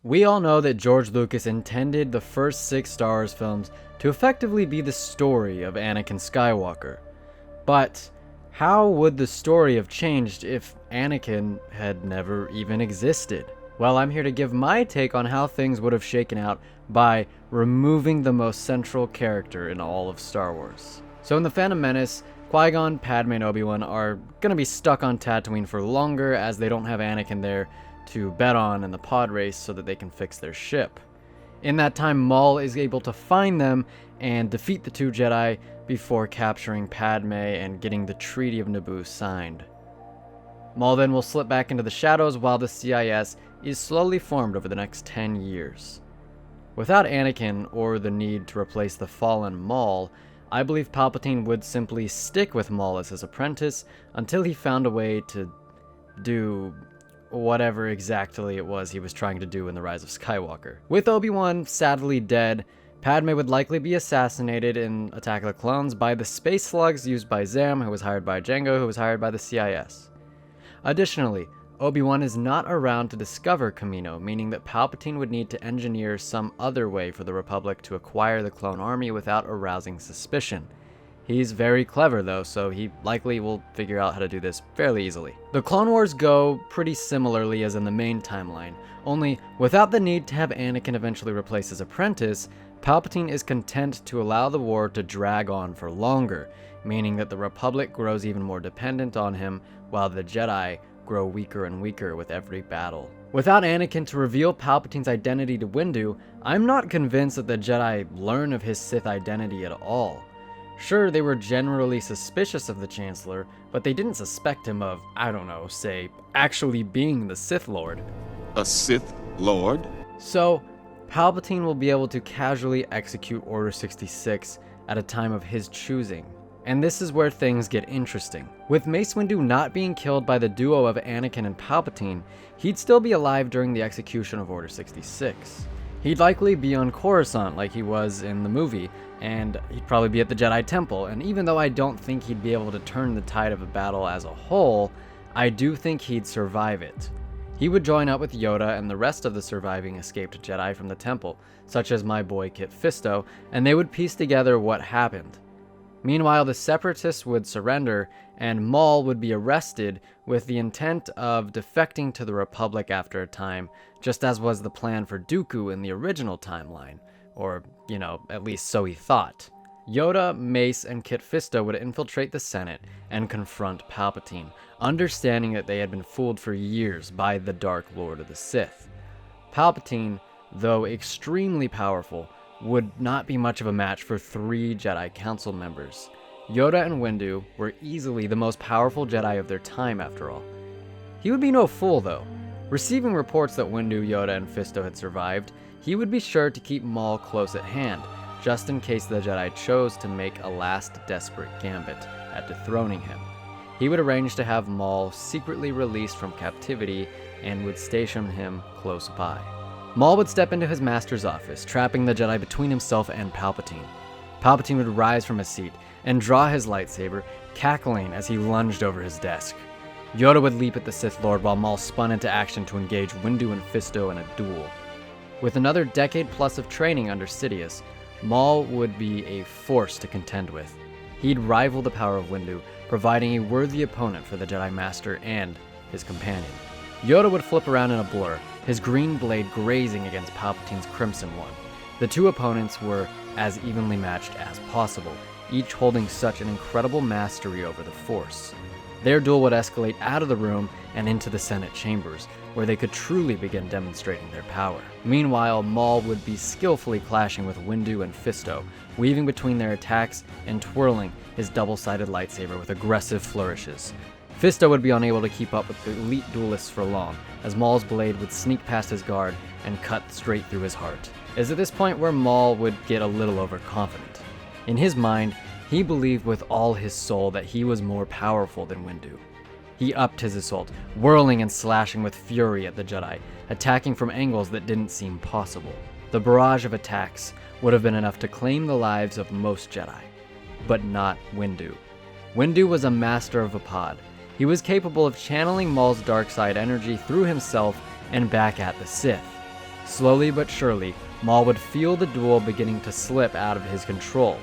We all know that George Lucas intended the first 6 Star Wars films to effectively be the story of Anakin Skywalker. But how would the story have changed if Anakin had never even existed? Well, I'm here to give my take on how things would have shaken out by removing the most central character in all of Star Wars. So in The Phantom Menace, Qui-Gon, Padme, and Obi-Wan are going to be stuck on Tatooine for longer as they don't have Anakin there to bet on in the pod race so that they can fix their ship. In that time, Maul is able to find them and defeat the 2 Jedi before capturing Padme and getting the Treaty of Naboo signed. Maul then will slip back into the shadows while the CIS is slowly formed over the next 10 years. Without Anakin or the need to replace the fallen Maul, I believe Palpatine would simply stick with Maul as his apprentice until he found a way to do whatever exactly it was he was trying to do in The Rise of Skywalker. With Obi-Wan sadly dead, Padme would likely be assassinated in Attack of the Clones by the space slugs used by Zam, who was hired by Jango, who was hired by the CIS. Additionally, Obi-Wan is not around to discover Kamino, meaning that Palpatine would need to engineer some other way for the Republic to acquire the clone army without arousing suspicion. He's very clever though, so he likely will figure out how to do this fairly easily. The Clone Wars go pretty similarly as in the main timeline, only without the need to have Anakin eventually replace his apprentice, Palpatine is content to allow the war to drag on for longer, meaning that the Republic grows even more dependent on him, while the Jedi grow weaker and weaker with every battle. Without Anakin to reveal Palpatine's identity to Windu, I'm not convinced that the Jedi learn of his Sith identity at all. Sure, they were generally suspicious of the Chancellor, but they didn't suspect him of, I don't know, say, actually being the Sith Lord. A Sith Lord? So, Palpatine will be able to casually execute Order 66 at a time of his choosing. And this is where things get interesting. With Mace Windu not being killed by the duo of Anakin and Palpatine, he'd still be alive during the execution of Order 66. He'd likely be on Coruscant like he was in the movie, and he'd probably be at the Jedi Temple, and even though I don't think he'd be able to turn the tide of a battle as a whole, I do think he'd survive it. He would join up with Yoda and the rest of the surviving escaped Jedi from the Temple, such as my boy Kit Fisto, and they would piece together what happened. Meanwhile, the Separatists would surrender, and Maul would be arrested with the intent of defecting to the Republic after a time, just as was the plan for Dooku in the original timeline. Or, at least so he thought. Yoda, Mace, and Kit Fisto would infiltrate the Senate and confront Palpatine, understanding that they had been fooled for years by the Dark Lord of the Sith. Palpatine, though extremely powerful, would not be much of a match for 3 Jedi Council members. Yoda and Windu were easily the most powerful Jedi of their time after all. He would be no fool though. Receiving reports that Windu, Yoda, and Fisto had survived, he would be sure to keep Maul close at hand, just in case the Jedi chose to make a last desperate gambit at dethroning him. He would arrange to have Maul secretly released from captivity and would station him close by. Maul would step into his master's office, trapping the Jedi between himself and Palpatine. Palpatine would rise from his seat and draw his lightsaber, cackling as he lunged over his desk. Yoda would leap at the Sith Lord while Maul spun into action to engage Windu and Fisto in a duel. With another decade plus of training under Sidious, Maul would be a force to contend with. He'd rival the power of Windu, providing a worthy opponent for the Jedi Master and his companion. Yoda would flip around in a blur, his green blade grazing against Palpatine's crimson one. The 2 opponents were as evenly matched as possible, each holding such an incredible mastery over the Force. Their duel would escalate out of the room and into the Senate chambers, where they could truly begin demonstrating their power. Meanwhile, Maul would be skillfully clashing with Windu and Fisto, weaving between their attacks and twirling his double-sided lightsaber with aggressive flourishes. Fisto would be unable to keep up with the elite duelists for long, as Maul's blade would sneak past his guard and cut straight through his heart. It is at this point where Maul would get a little overconfident. In his mind, he believed with all his soul that he was more powerful than Windu. He upped his assault, whirling and slashing with fury at the Jedi, attacking from angles that didn't seem possible. The barrage of attacks would have been enough to claim the lives of most Jedi, but not Windu. Windu was a master of Vapad. He was capable of channeling Maul's dark side energy through himself and back at the Sith. Slowly but surely, Maul would feel the duel beginning to slip out of his control.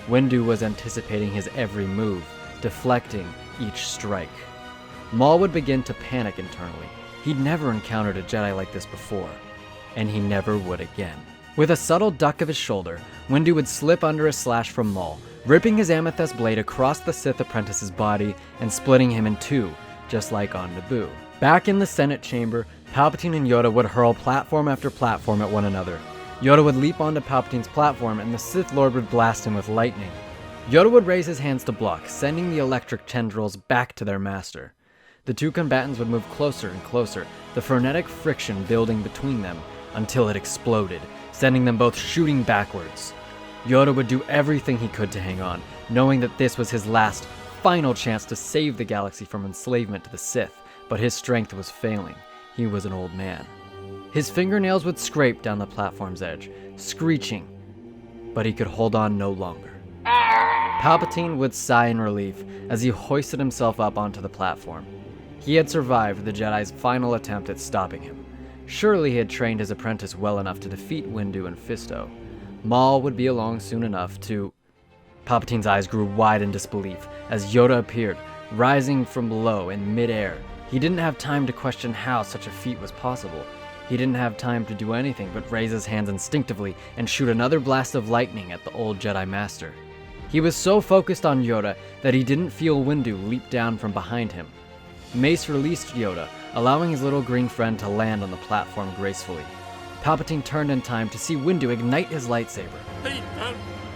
Windu was anticipating his every move, deflecting each strike. Maul would begin to panic internally. He'd never encountered a Jedi like this before, and he never would again. With a subtle duck of his shoulder, Windu would slip under a slash from Maul, ripping his amethyst blade across the Sith apprentice's body and splitting him in two, just like on Naboo. Back in the Senate chamber, Palpatine and Yoda would hurl platform after platform at one another. Yoda would leap onto Palpatine's platform and the Sith Lord would blast him with lightning. Yoda would raise his hands to block, sending the electric tendrils back to their master. The two combatants would move closer and closer, the frenetic friction building between them, until it exploded, sending them both shooting backwards. Yoda would do everything he could to hang on, knowing that this was his last, final chance to save the galaxy from enslavement to the Sith, but his strength was failing. He was an old man. His fingernails would scrape down the platform's edge, screeching, but he could hold on no longer. Palpatine would sigh in relief as he hoisted himself up onto the platform. He had survived the Jedi's final attempt at stopping him. Surely he had trained his apprentice well enough to defeat Windu and Fisto. Maul would be along soon enough to... Palpatine's eyes grew wide in disbelief as Yoda appeared, rising from below in mid-air. He didn't have time to question how such a feat was possible. He didn't have time to do anything but raise his hands instinctively and shoot another blast of lightning at the old Jedi Master. He was so focused on Yoda that he didn't feel Windu leap down from behind him. Mace released Yoda, allowing his little green friend to land on the platform gracefully. Palpatine turned in time to see Windu ignite his lightsaber.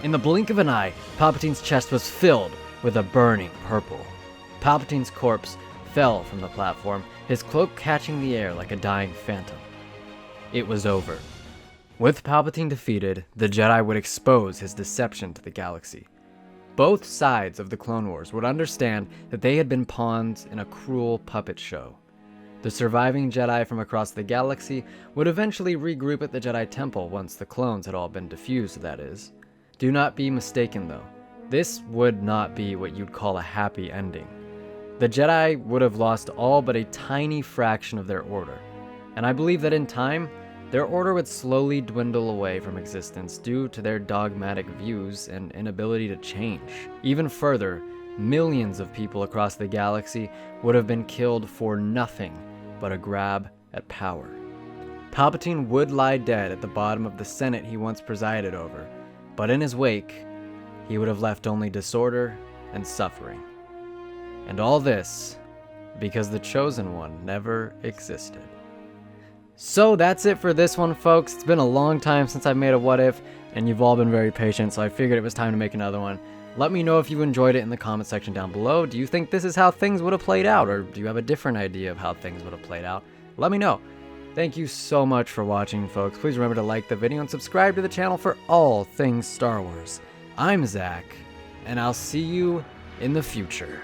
In the blink of an eye, Palpatine's chest was filled with a burning purple. Palpatine's corpse fell from the platform, his cloak catching the air like a dying phantom. It was over. With Palpatine defeated, the Jedi would expose his deception to the galaxy. Both sides of the Clone Wars would understand that they had been pawns in a cruel puppet show. The surviving Jedi from across the galaxy would eventually regroup at the Jedi Temple once the clones had all been defused, that is. Do not be mistaken though, this would not be what you'd call a happy ending. The Jedi would have lost all but a tiny fraction of their order, and I believe that in time, their order would slowly dwindle away from existence due to their dogmatic views and inability to change. Even further, millions of people across the galaxy would have been killed for nothing but a grab at power. Palpatine would lie dead at the bottom of the Senate he once presided over, but in his wake, he would have left only disorder and suffering. And all this because the Chosen One never existed. So that's it for this one, folks. It's been a long time since I've made a What If, and you've all been very patient, so I figured it was time to make another one. Let me know if you enjoyed it in the comment section down below. Do you think this is how things would have played out, or do you have a different idea of how things would have played out? Let me know. Thank you so much for watching, folks. Please remember to like the video and subscribe to the channel for all things Star Wars. I'm Zach, and I'll see you in the future.